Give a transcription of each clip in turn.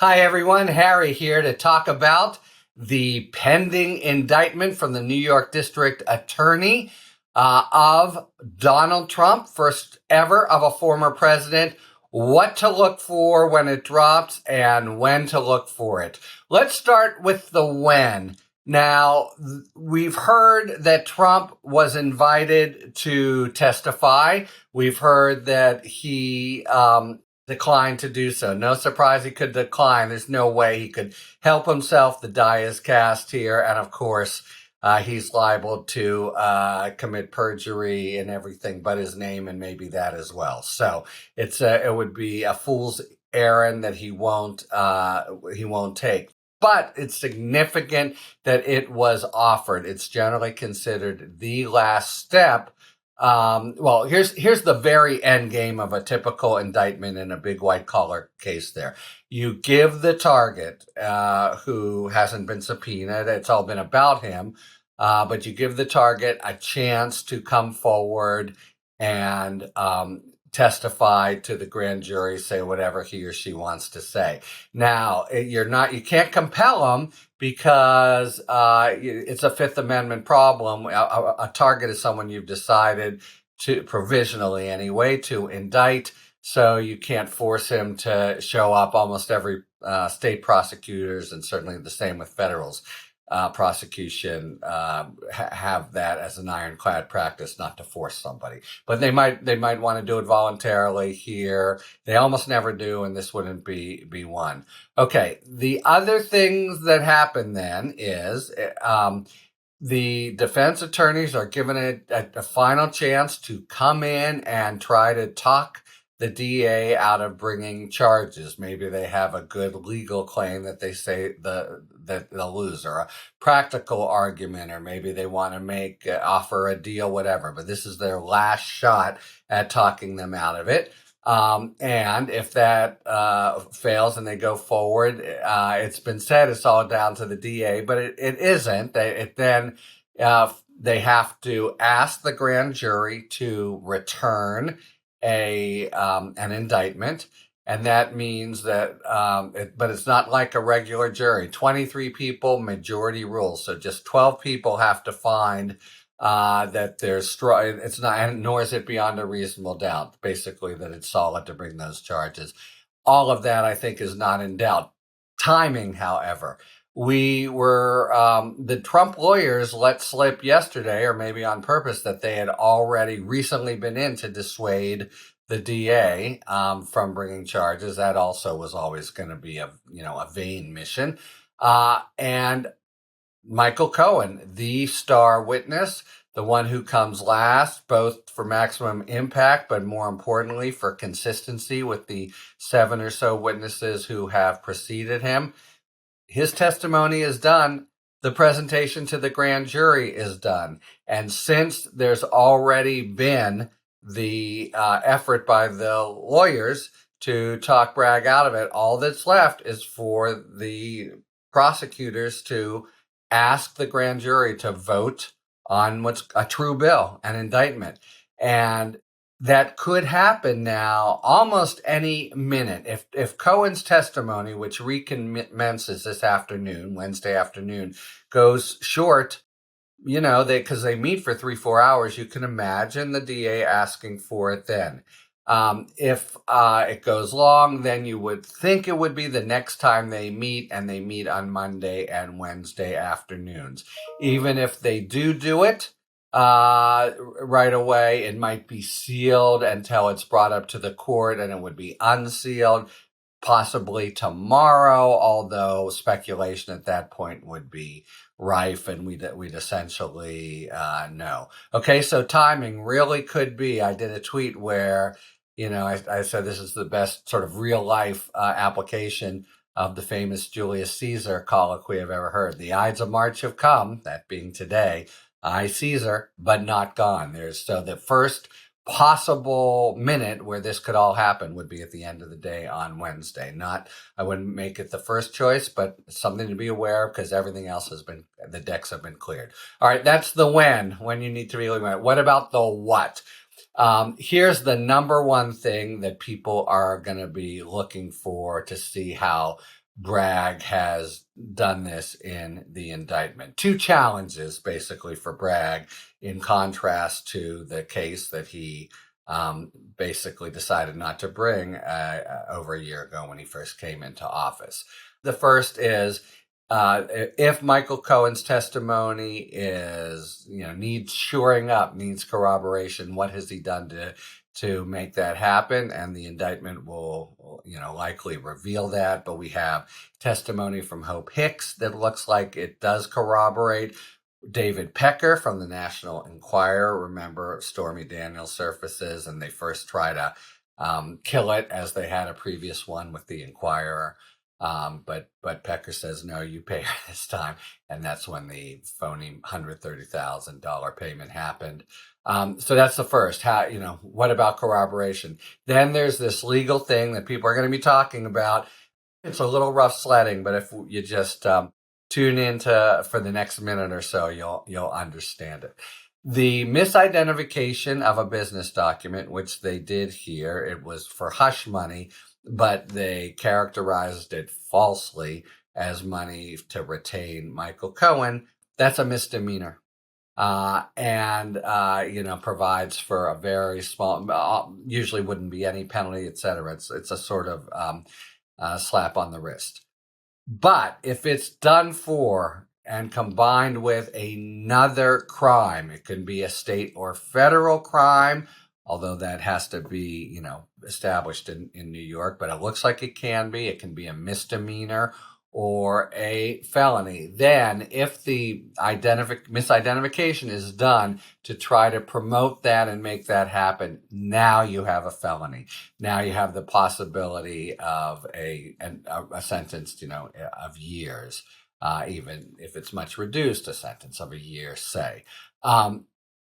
Hi, everyone. Harry here to talk about the pending indictment from the New York District Attorney of Donald Trump, first ever of a former president, what to look for when it drops and when to look for it. Let's start with the when. Now, we've heard that Trump was invited to testify. We've heard that he declined to do so. No surprise he could decline. There's no way he could help himself. The die is cast here. And of course, he's liable to commit perjury and everything but his name and maybe that as well. So it would be a fool's errand that he won't take. But it's significant that it was offered. It's generally considered the last step. Well, here's the very end game of a typical indictment in a big white collar case there. You give the target, who hasn't been subpoenaed, it's all been about him, but you give the target a chance to come forward and testify to the grand jury, say whatever he or she wants to say. Now, you can't compel them because it's a Fifth Amendment problem. A target is someone you've decided to, provisionally anyway, to indict. So you can't force him to show up. Almost every state prosecutors, and certainly the same with federals, prosecution have that as an ironclad practice, not to force somebody. But they might want to do it voluntarily here. They almost never do, and this wouldn't be one. Okay, the other things that happen then is the defense attorneys are given a final chance to come in and try to talk the DA out of bringing charges. Maybe they have a good legal claim that they say that they'll lose, or a practical argument, or maybe they want to offer a deal, whatever. But this is their last shot at talking them out of it. And if that fails and they go forward, it's been said it's all down to the DA, but it isn't. They have to ask the grand jury to return an indictment, and that means that but it's not like a regular jury. 23 people, majority rules, so just 12 people have to find that it's not, and nor is it beyond a reasonable doubt, basically, that it's solid to bring those charges. All of that, I think, is not in doubt. Timing, however. The Trump lawyers let slip yesterday, or maybe on purpose, that they had already recently been in to dissuade the DA from bringing charges. That also was always going to be a vain mission. And Michael Cohen, the star witness, the one who comes last, both for maximum impact, but more importantly for consistency with the 7 or so witnesses who have preceded him. His testimony is done. The presentation to the grand jury is done. And since there's already been the effort by the lawyers to talk Bragg out of it, all that's left is for the prosecutors to ask the grand jury to vote on what's a true bill, an indictment. And that could happen now almost any minute. If Cohen's testimony, which recommences this afternoon, Wednesday afternoon, goes short, because they meet for 3-4 hours, you can imagine the DA asking for it then. If it goes long, then you would think it would be the next time they meet, and they meet on Monday and Wednesday afternoons. Even if they do it right away, it might be sealed until it's brought up to the court, and it would be unsealed possibly tomorrow, although speculation at that point would be rife, and we'd essentially know. Okay, so timing really could be. I did a tweet where I said this is the best sort of real life application of the famous Julius Caesar colloquy I've ever heard. The Ides of March have come, that being today. I, Caesar, but not gone. So the first possible minute where this could all happen would be at the end of the day on Wednesday. I wouldn't make it the first choice, but something to be aware of, because everything else the decks have been cleared. All right, that's the when you need to really win. What about the what? Here's the number one thing that people are going to be looking for to see how Bragg has done this in the indictment. Two challenges, basically, for Bragg, in contrast to the case that he basically decided not to bring over a year ago when he first came into office. The first is if Michael Cohen's testimony is, needs shoring up, needs corroboration, what has he done to make that happen? And the indictment will, likely reveal that. But we have testimony from Hope Hicks that looks like it does corroborate. David Pecker from the National Enquirer. Remember, Stormy Daniels surfaces and they first try to kill it, as they had a previous one with the Enquirer. But Pecker says, no, you pay her this time. And that's when the phony $130,000 payment happened. So that's the first. What about corroboration? Then there's this legal thing that people are going to be talking about. It's a little rough sledding, but if you just tune into for the next minute or so, you'll understand it. The misidentification of a business document, which they did here, it was for hush money, but they characterized it falsely as money to retain Michael Cohen. That's a misdemeanor. And provides for a very small, usually wouldn't be any penalty, etc. It's a sort of slap on the wrist. But if it's done for and combined with another crime, it can be a state or federal crime, although that has to be, established in New York, but it looks like it can be. It can be a misdemeanor or a felony. Then if the misidentification is done to try to promote that and make that happen, now you have a felony. Now you have the possibility of a sentence, of years, even if it's much reduced, a sentence of a year, say.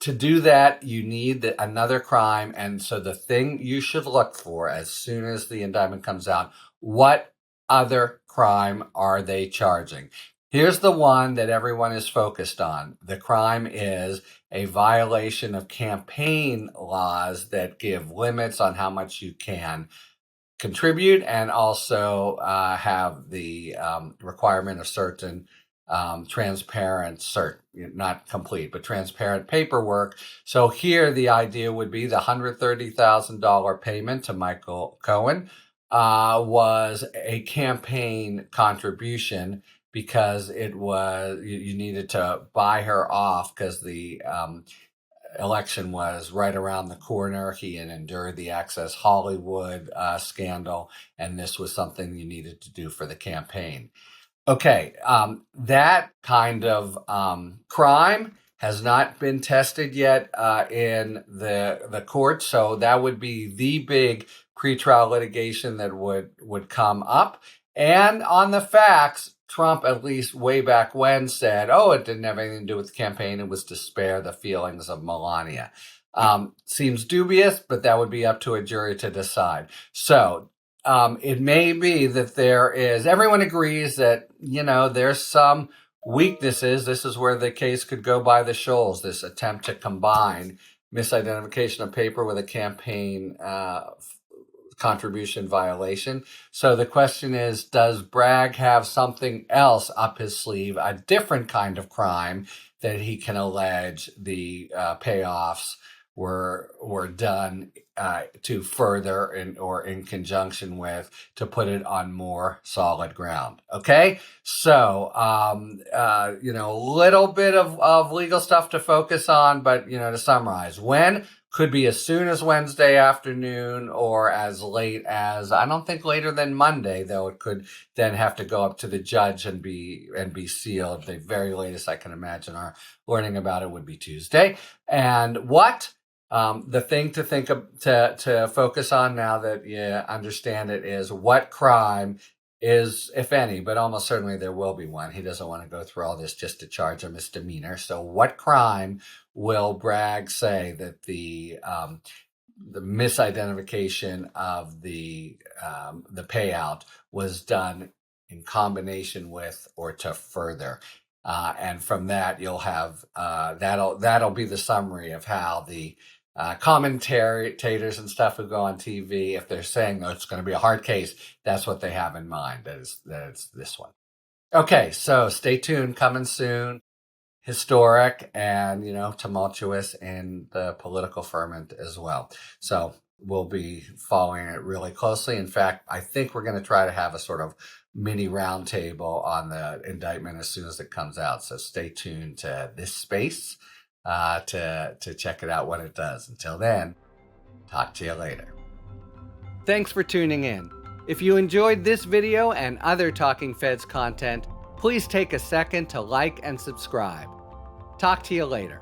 To do that, you need another crime. And so the thing you should look for as soon as the indictment comes out, what other crime are they charging? Here's the one that everyone is focused on. The crime is a violation of campaign laws that give limits on how much you can contribute, and also have the requirement of certain transparent, not complete, but transparent paperwork. So here the idea would be the $130,000 payment to Michael Cohen was a campaign contribution, because it was, you needed to buy her off because the election was right around the corner. He had endured the Access Hollywood scandal, and this was something you needed to do for the campaign. Okay, that kind of crime has not been tested yet in the court, so that would be the big pretrial litigation that would come up. And on the facts, Trump, at least way back when, said, it didn't have anything to do with the campaign. It was to spare the feelings of Melania. Seems dubious, but that would be up to a jury to decide. So it may be that everyone agrees that, there's some weaknesses. This is where the case could go by the shoals, this attempt to combine misidentification of paper with a campaign contribution violation. So the question is, does Bragg have something else up his sleeve, a different kind of crime that he can allege the payoffs were done to further or in conjunction with, to put it on more solid ground? Okay, so a little bit of legal stuff to focus on, but to summarize, when could be as soon as Wednesday afternoon, or as late as, I don't think later than Monday, though it could then have to go up to the judge and be sealed. The very latest I can imagine our learning about it would be Tuesday. And the thing to think of, to focus on now that you understand it, is what crime is, if any, but almost certainly there will be one. He doesn't want to go through all this just to charge a misdemeanor. So what crime will Bragg say that the misidentification of the payout was done in combination with or to further? And from that, you'll have that'll be the summary of how the commentators and stuff who go on TV, if they're saying, oh, it's going to be a hard case, that's what they have in mind, that it's this one. Okay, so stay tuned, coming soon. Historic and, tumultuous in the political ferment as well. So we'll be following it really closely. In fact, I think we're going to try to have a sort of mini roundtable on the indictment as soon as it comes out. So stay tuned to this space to check it out when it does. Until then, talk to you later. Thanks for tuning in. If you enjoyed this video and other Talking Feds content, please take a second to like and subscribe. Talk to you later.